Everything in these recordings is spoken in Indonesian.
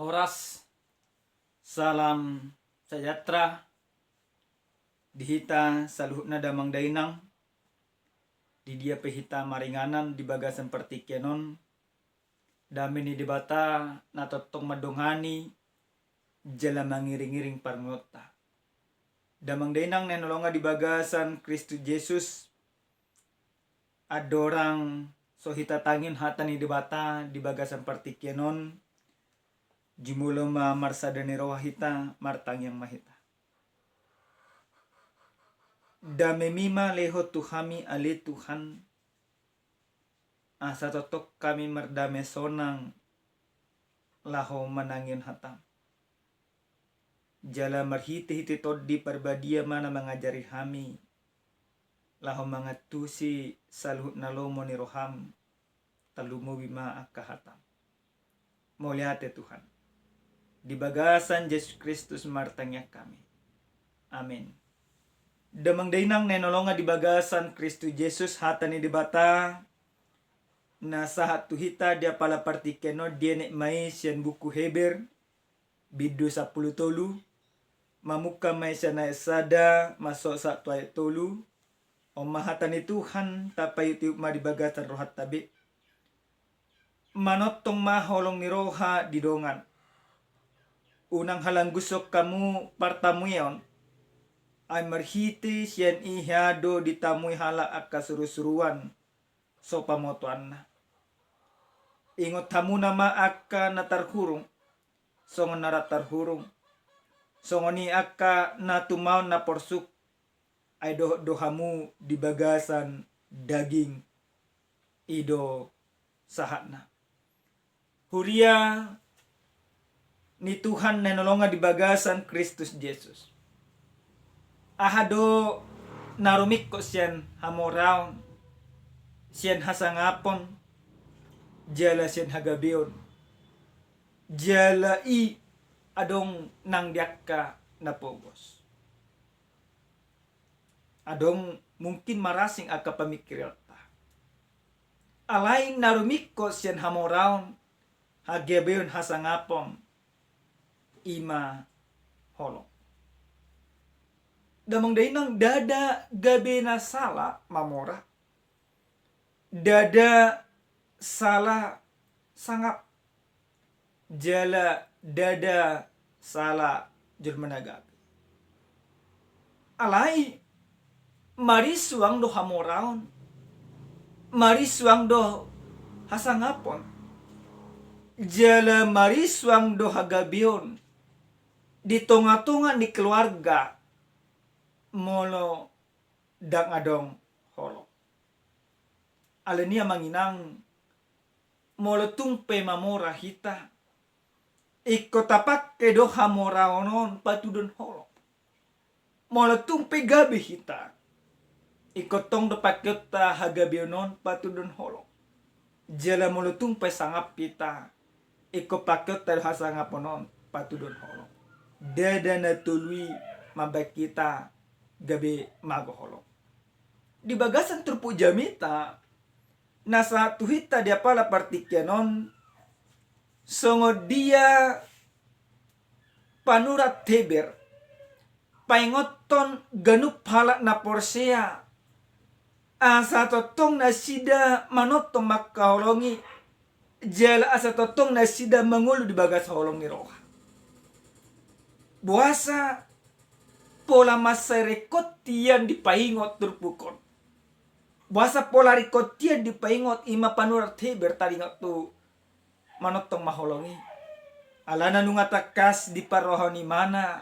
Horas, salam sejahtera, dihita saluhutna damang dainang, di dia pehita maringanan di bagasan pertikenon, dami ni dibata natotong madongani, jala mangiring-iring parngota. Damang dainang nenolonga di bagasan Kristus Yesus, adorang sohita tangin hata ni dibata di bagasan pertikenon, jumulo ma marsadani rohahita martang yang mahita. Damemima leho tuhami ale Tuhan, asa totok kami merdame sonang laho manangin hatam. Jala marhiti-hiti toddi parbadia mana mengajari hami, laho mangatusi saluhut nalomo ni roham, talumo bima akka hatam. Muliate Tuhan. Di bagasan Yesus Kristus martangnya kami. Amin. Damang dainang nenolonga di bagasan Kristus Yesus hatani di bata na sahat tuhita dia pala partikeno dia nek mai sian buku Heber bidu 10 tolu mamuka mai sana sada masuk sa tuai tolu hatani Tuhan tapai tiup ma di bagasan rohat tabe manotong maholong ni roha di dongan. Unang halang gusok kamu partamuyon ay marhiti siyan ihado ditamui hala akka surusuruan so pamotuan na. Ingot tamu nama akka natarhurung songon naratarhurung songoni akka natumaon na porsuk ay dohamu di bagasan daging ido sahat na. Huria ni Tuhan nenolonga di bagasan Kristus Yesus. Ahado narumik ko siyan hamoraon, siyan hasangapon, jala siyan hagabion, jala i adong nangdiak ka na pogos. Adong mungkin marasing akka pamikirta. Alain narumik ko siyan hamoraon, hagabion hasangapon, ima holong. Damang dainang dada gabe na sala mamora. Dada sala sangap. Jala dada sala jurmanagabi. Alai marisuang do hamoraon. Marisuang do hasangapon. Jala marisuang do hagabion. Di tonga-tonga ni keluarga molo dang adong holo. Alenia manginang molo tumpe mamora hita. Iko tapak kedo hamora onon patudon holo. Molo tumpe gabi hita. Iko tong dapat kita hagabi onon patudon holo. Jala molo tumpe sangap kita. Iko paket terhasangap onon patudon holo. Dada na tului mabak kita gabi magoholo. Di bagasan turpu jamita nasa tuhita dia pala partikenon songo dia panurat Heber paingoton ganup hala na porsea asa totong na sida manotong makaholongi jala asa totong na sida mangulu di bagas holong ni roha. Buasa pola masa rekotian dipaingot turpukon. Buasa pola rekotian dipaingot ima panurat Heber taringot tu manotong maholongi. Alana nungatakas di parohoni mana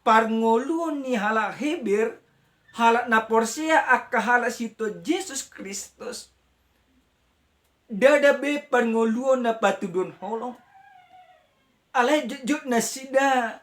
parngoluon ni hala Heber hala na porsea akka hala sito Jesus Kristus. Dadabe parngoluon na patudon holong. Alay jujut na sida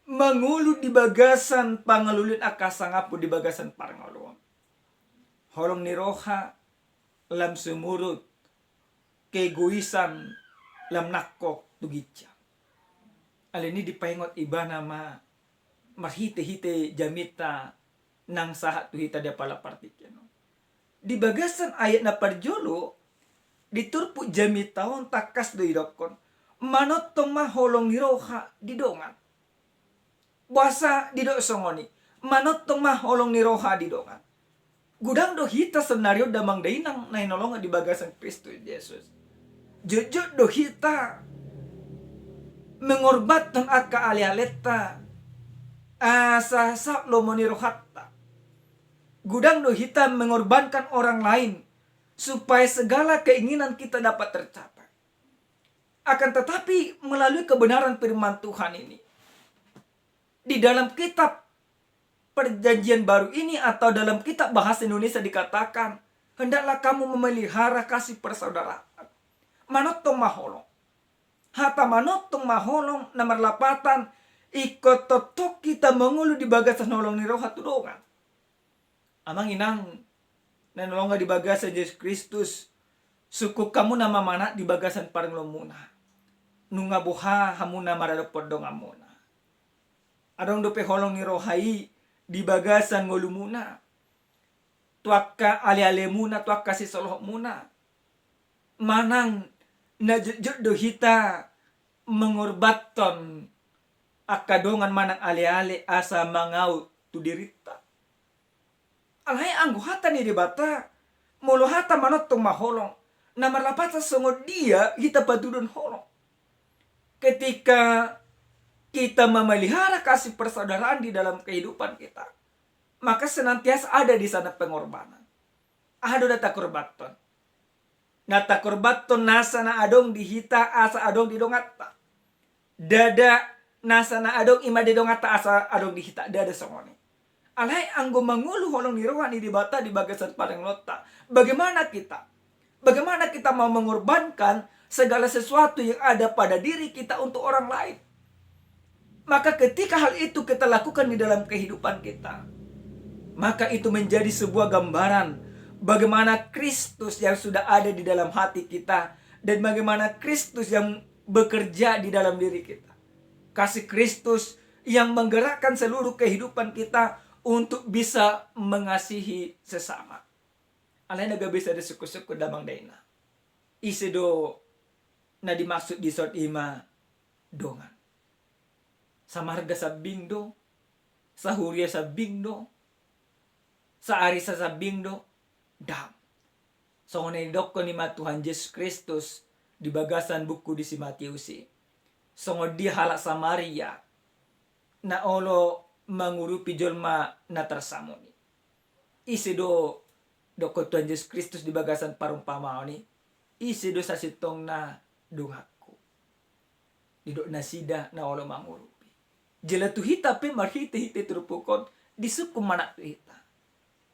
mangulu di bagasan pangalulin akasangapu di bagasan parangoluan. Holong ni roha lam sumurut keegoisan lam nakok tugitya. Alini dipaingot iba nama marhite-hite jamita nang sahat tuhita dia pala partikeno. Di bagasan ayat na parjolo diturpu jamitaon takas do idokon manot tong maholong ni roha di dongan. Buasa di do songoni. Manot tong maholong ni roha di dongan. Gudang do hita senario damang dainang na inolongan di bagasan Kristus Yesus. Jujur do hita mengorbat ng akka alialeta asa sa lomoni rohatta. Gudang do hita mengorbankan orang lain supaya segala keinginan kita dapat tercapai. Akan tetapi melalui kebenaran firman Tuhan ini, di dalam kitab Perjanjian Baru ini atau dalam kitab bahasa Indonesia dikatakan, hendaklah kamu memelihara kasih persaudaraan. Manotong maholong. Hata manotong maholong na marlapatan, ikot totok kita mengulu di bagasan nolong ni roha tudongan. Amang inang, nanolong di bagasan Yesus Kristus, suku kamu nama mana di bagasan parang lomuna. Nunga buha hamuna maradapod dong amuna. Adong dope holong ni rohai di bagasan ngolumuna. Tuaka ali-ali muna, tuaka si soloh muna. Manang najujud do hita mengorbaton akadongan manang ali-ali asa mangau tu dirita. Alhay anggo hata ni dibata molo hata manotong maholong na marlapata sungod dia hita patudon holong. Ketika kita memelihara kasih persaudaraan di dalam kehidupan kita, maka senantiasa ada di sana pengorbanan. Ado data korbaton. Nata korbaton nasa na adong dihita asa adong didongata. Dada nasa na adong ima didongata asa adong dihita. Dada songoni. Alhay anggo mangulu holong ni rohani di bata di bagasan paling lota. Bagaimana kita mau mengorbankan segala sesuatu yang ada pada diri kita untuk orang lain. Maka ketika hal itu kita lakukan di dalam kehidupan kita, maka itu menjadi sebuah gambaran bagaimana Kristus yang sudah ada di dalam hati kita dan bagaimana Kristus yang bekerja di dalam diri kita. Kasih Kristus yang menggerakkan seluruh kehidupan kita untuk bisa mengasihi sesama. Alay naga bisa disuku-suku damang daina. Isido na dimaksud di sort ima dongan. Sa marga sa bingdo, sa hurya sa bingdo, sa arisa sa bingdo, dam. So ngunay ko ni Tuhan Yesus Kristus di bagasan buku di si Matiusi. So di halak sa Maria na olo mangurupi jolma na tersamoni. Isi do ko Tuhan Yesus Kristus di bagasan parumpamao ni. Isi do sa sitong na dungakku. Didok na sida na olo mangurupi. Jela tu hita pe marhite-hite terupukon di suku mana tu hita.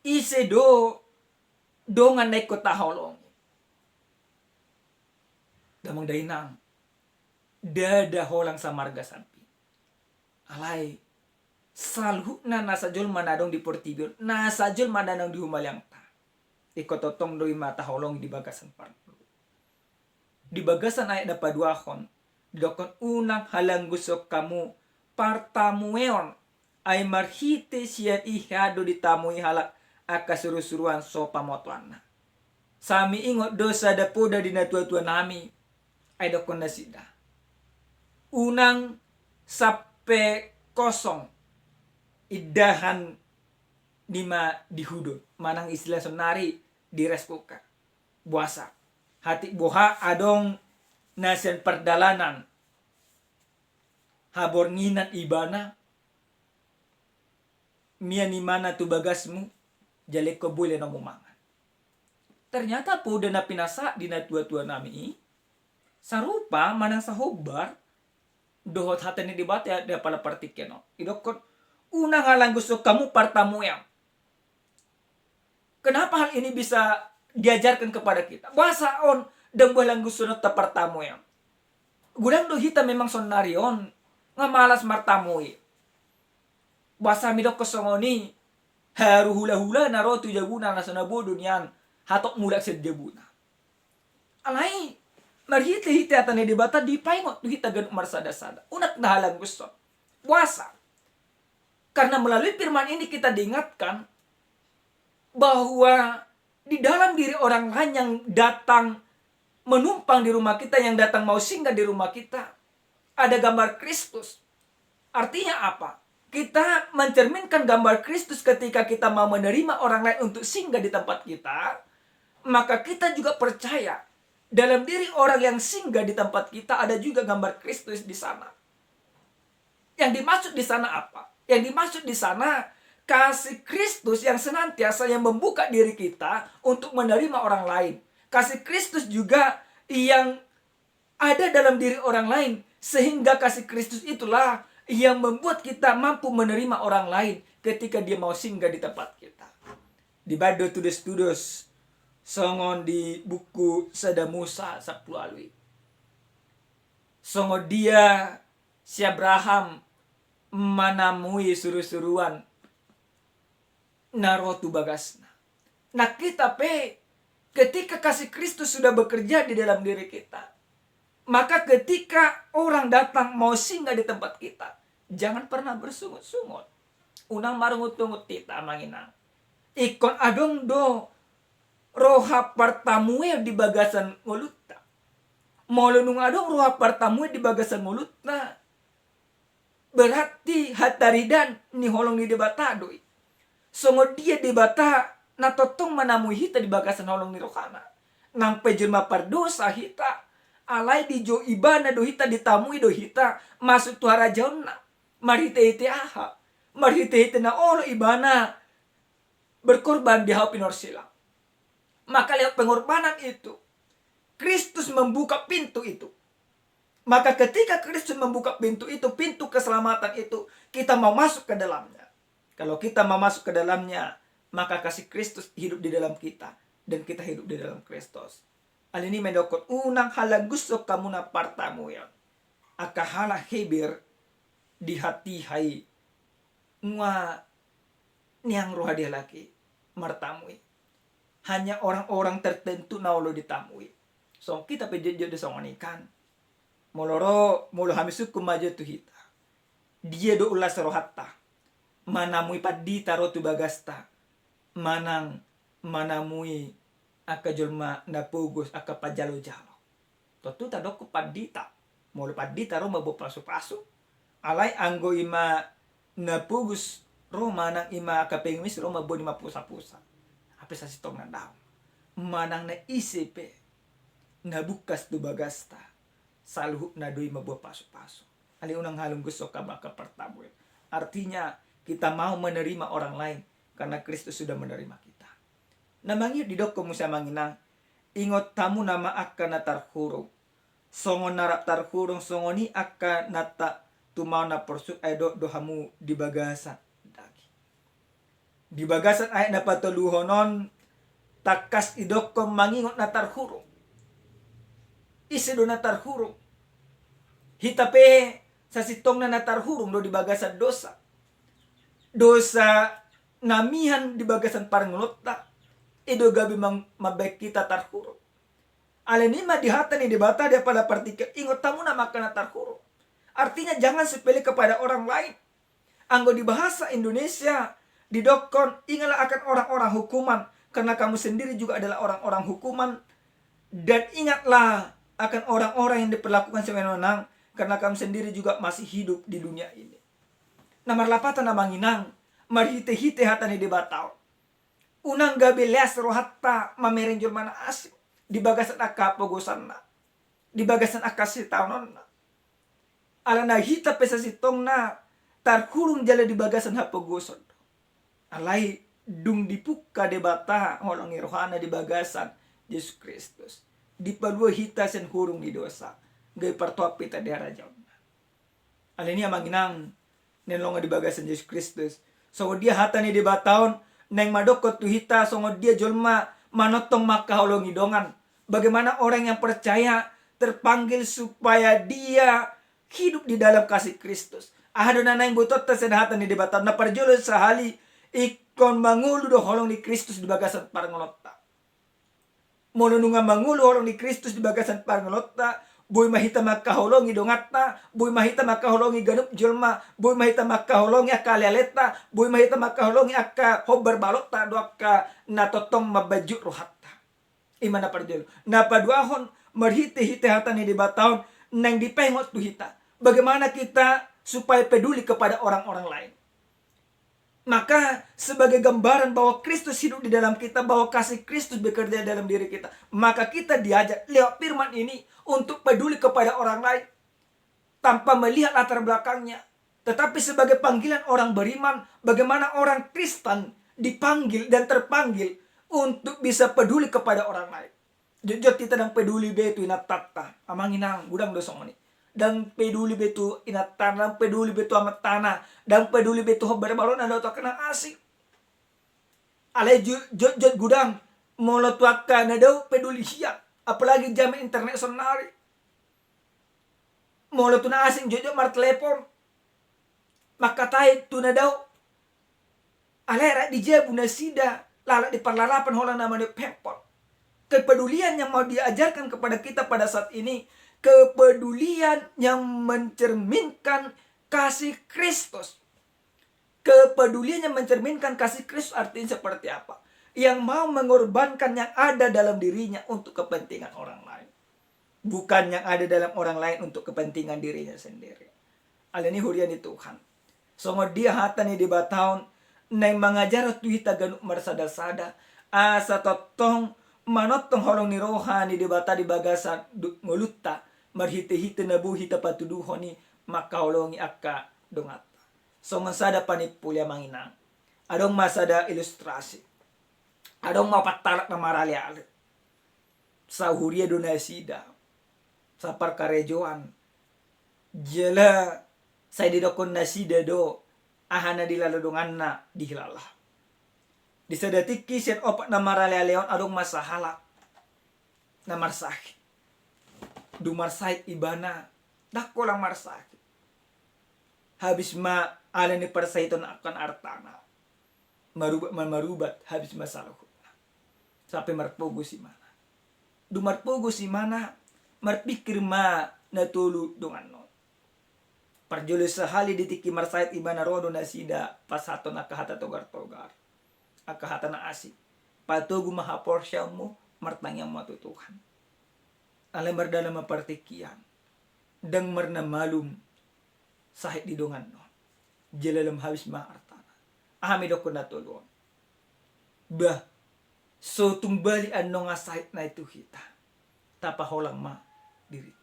Isi do dongan naik kota holong. Damang dainang. Dada holang sa marga sampi. Alay. Salhu na nasa jol manadong di Portibio. Nasa jol manadong di Humalyang ta. Ikototong doi mata holong di bagasan parlo. Di bagasan ayat na paduahon. Dokon unang halang gusok kamu partamueon ay marhite siya ihado ditamui halak akasurusuruan so pamotuan na. Sami ingot dosa dapuda di natua-tua nami ay dokon na sida. Unang sape kosong idahan nima dihudon. Manang istilah sonari direspuka. Buasa. Hati buha adong nasian perdalanan. Habor nginan ibana. Mia ni mana tu bagasmu. Jalik ko bule na mumangan. Ternyata po na pinasa di na tua-tua nami. Sarupa manang sa hobar. Dohot hatan ni debate ada pala partiken. Idokot. Una nga lang gusto kamu partamu yang. Kenapa hal ini bisa diajarkan kepada kita? Bahasa on. Dan lang gusto na tapartamu yang. Gudang do hita memang sonarion. Nga malas martamui. Basa midok kosongoni. Haru hula-hula na rotu jabuna na sanabudun yan. Hatok mulak sa jabuna. Alay. Marhiti-hiti atan ni dibata di paingot. Hita gan umarsada-sada. Unak na halang gusto. Basa. Karena melalui firman ini kita diingatkan. Bahwa di dalam diri orang lain yang datang menumpang di rumah kita, yang datang mau singgah di rumah kita. Ada gambar Kristus. Artinya apa? Kita mencerminkan gambar Kristus ketika kita mau menerima orang lain untuk singgah di tempat kita. Maka kita juga percaya dalam diri orang yang singgah di tempat kita ada juga gambar Kristus di sana. Yang dimaksud di sana apa? Yang dimaksud di sana kasih Kristus yang senantiasa yang membuka diri kita untuk menerima orang lain. Kasih Kristus juga yang ada dalam diri orang lain. Sehingga kasih Kristus itulah yang membuat kita mampu menerima orang lain ketika dia mau singgah di tempat kita. Di Bado tulis-tulis songon di buku Sada Musa Saplualui. Songo dia si Abraham manamui suruh-suruan narotu bagasna. Nah kita ketika kasih Kristus sudah bekerja di dalam diri kita, maka ketika orang datang mau singgah di tempat kita, jangan pernah bersungut-sungut. Unang marungut-ungut kita manginang. Ikon adong do roha partamue di bagasan mulutna. Molunung adong roha partamue di bagasan mulutna. Berarti hataridan ni holong di debatadoi. Songo dia debata na totong manamui hita di bagasan holong ni rohana. Nampai jelma pardosa hita. Alai di jo ibana do hita ditamui do hita masuk tuara jauna. Marite-ite aha. Marite-ite na olo ibana berkorban di hapin orsila. Maka lewat pengorbanan itu Kristus membuka pintu itu. Maka ketika Kristus membuka pintu itu, pintu keselamatan itu, kita mau masuk ke dalamnya. Kalau kita mau masuk ke dalamnya, maka kasih Kristus hidup di dalam kita. Dan kita hidup di dalam Kristus. Hal ini mendokot unang halagusok kamu na partamu ya. Akahala hebir di hati hai. Nga niang roha dia laki martamui. Hanya orang-orang tertentu na ulo ditamui. So kita pejejo de songonikan. Moloro molo hamisuk kumajo tu hita. Dia do ulas rohatta. Manamui padita rotu bagasta. Manamui aka jolma napugus aka pajalo-jalo. Totu tadoko padita. Molo padita ro mabo pasu-pasu. Alai anggo ima napugus ro manang ima aka pengmis ro mabo ni mapusa-pusa. Apa sa sitong na daw. Manang na isipe nabukas tu bagasta. Saluhuk na doi mabo pasu-pasu. Ali unang halong gusto ka baka pertamo. Artinya kita mau menerima orang lain karena Kristus sudah menerima kita. Namangir di doko musa manginang ingot tamu nama akka natar hurung. Songon narap tar hurung songoni akka nata tumau na persuk edo dohamu di bagasan dagi. Di bagasan ayat na patuluhonon takas idoko mangingot natar hurung. Isi do natar hurung. Hitape sa sitong na natar hurung do di bagasan dosa. Dosa namihan di bagasan parangulota. Edo gabi mabek kita tar hurung. Alenima dihata ni debata dia pada partikel. Ingot tamu na makan natar hurung. Artinya jangan sepele kepada orang lain. Anggo di bahasa Indonesia didokon ingatlah akan orang-orang hukuman. Karena kamu sendiri juga adalah orang-orang hukuman. Dan ingatlah akan orang-orang yang diperlakukan sewenang karena kamu sendiri juga masih hidup di dunia ini. Namar lapatan na manginang, marhite-hite hatani debatao. Unang gabi leas rohatta mamerenjol mana asik. Di bagasan akka pogosan na. Di bagasan akka sitaunon na. Ala na hita pesa sitong na tarkurung jala di bagasan hapogoson. Alai dung dipuka debata holongi rohana di bagasan Yesus Kristus. Di palua hita sen hurung di dosa. Gay partopi ta dera jaw. Alini manginang nenlonga di bagasan Yesus Kristus. So dia hata ni debataon neng madokot tu hita songo dia jolma manotong makaholongi dongan. Bagaimana orang yang percaya terpanggil supaya dia hidup di dalam kasih Kristus. Ahado na nang butot ta sen hata ni debataon na parjolo sahali ikon mangulu do holong di Kristus di bagasan parangolotta. Mononunga mangulu holong di Kristus di bagasan parangolotta. Boy mahita makaholongi dongatta, boy mahita makaholongi ganup jelma, boy mahita makaholongi akka lialeta, boy mahita makaholongi akka hobar balotta do akka natotong mabaju rohatta. Imana parjelo. Napaduahon merhite-hite hatani di bataon nang dipengot tu hita. Bagaimana kita supaya peduli kepada orang-orang lain. Maka sebagai gambaran bahwa Kristus hidup di dalam kita, bahwa kasih Kristus bekerja dalam diri kita, maka kita diajak lewat firman ini untuk peduli kepada orang lain tanpa melihat latar belakangnya. Tetapi sebagai panggilan orang beriman, bagaimana orang Kristen dipanggil dan terpanggil untuk bisa peduli kepada orang lain. Jujur kita dan peduli betu inatata amanginang gudang dosong ini. Dan peduli betu inatan, dan peduli betu amat tanah, dan peduli betu hobar balon ada to kena asik. Ale jod gudang molo tuaka nadau peduli siap, apalagi jam internet sonari. Molo tuna asing jod mar telepon. Maka tai tuna dau. Alera di jebu nasida, lalak di parlalapan holang nama de pempol. Kepedulian yang mau diajarkan kepada kita pada saat ini, kepedulian yang mencerminkan kasih Kristus. Kepedulian yang mencerminkan kasih Kristus artinya seperti apa? Yang mau mengorbankan yang ada dalam dirinya untuk kepentingan orang lain. Bukan yang ada dalam orang lain untuk kepentingan dirinya sendiri. Alini hurian di Tuhan. Songo dia hatani di bataon nang mengajar tuita ganuk marsada-sada asa totong manotong holong ni rohani di bata di bagasan ngulutta marhite-hite nabu hita patuduhoni maka holongi akka dongata. So masada panipulya manginang. Adong masada ilustrasi. Adong mapatalak na marali-ali. Sa huria donasida. Sa parkarejoan. Jela saya didokon nasida do ahana dilalodongan na dihilalah. Di sadati kiset opat na maraleon adong masahala na marsakit. Du marsakit ibana dako lang marsakit. Habis ma ala ni parsahiton akan artana. Marubat habis masalah. Sampai marpogo si mana. Du marpogo si mana marpikir ma natulu dongan no. Parjolo sahali ditiki marsait ibana rodo na sida pasato na kahata togar-togar. Akahata na asik. Patugu mahapor siya mo martangyang matutuhan. Alamar dalam mapartikian. Dang marna malum sahit di dongan no. Jelalam habis maartana. Ahami doko na tulon. Bah. So tumbali ano nga sahit na ito kita. Tapaholang ma dirita.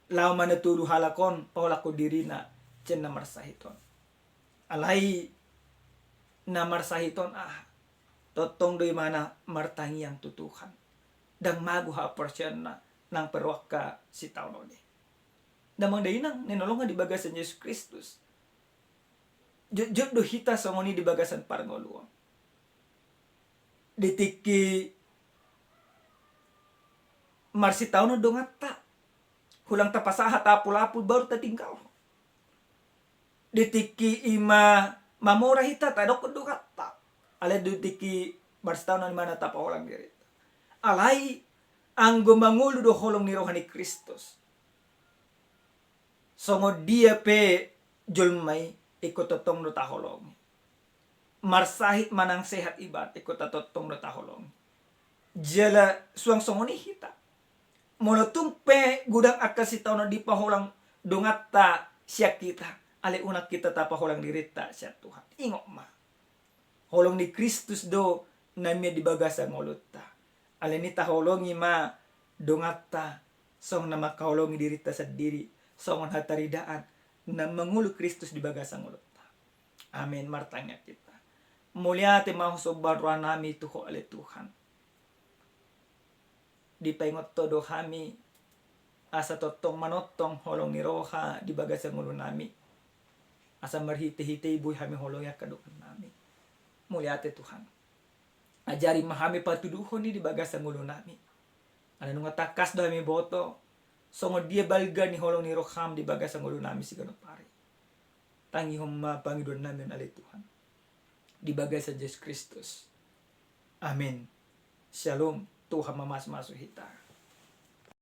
Lao manatulu halakon paulako diri na chen na marsahiton. Alay na marsahiton totong doy mana martangi ang tutuhan. Dang magu haporsyan na nang perwaka si tao ni. Damang day nang ninolongan di bagasan Yesus Kristus. Jod do hita songoni di bagasan parangoluan. Ditiki marsitaw no dongata. Hulang tapasaha tapul-apul baru tatingkal. Ditiki ima mamora hita tadok dongata. Alay ditiki marsitaw na mana tapa holang diri. Alay ang gumangulu do holong ni rohani Kristus. Songo dia pe julmay ikototong no taholong. Marsahit manang sehat ibat ikotatotong no taholong. Jala suang songo ni hita. Molotung pe gudang akasitaw na di paholang dongata siya kita. Ale unak kita tapaholang dirita siya Tuhan. Ingok ma. Holong ni Kristus do na miya di bagasa ngolota. Ale ni taholongi ma dongata song na makaholongi dirita sa diri. Songon hataridaan na mangulu Kristus di bagasa ngolota. Amen. Martanya kita. Mulyate mahusobarwa nami tuho ale Tuhan. Di paingot todo kami asa totong manotong holong ni roha di bagasa ngulo nami. Asa marhite-hite ibuy kami holong ya kadukan nami. Mulyate Tuhan. Ajari mahami patuduhon ni di bagasa ngulo nami. Ano nga takas do kami boto. Songo dia balga ni holong ni roham di bagasa ngulo nami sigano pare. Tangi humma pangidon namin ali Tuhan. Di bagasa Yesus Kristus. Amen. Shalom. Tuhan mamas-masuk hita.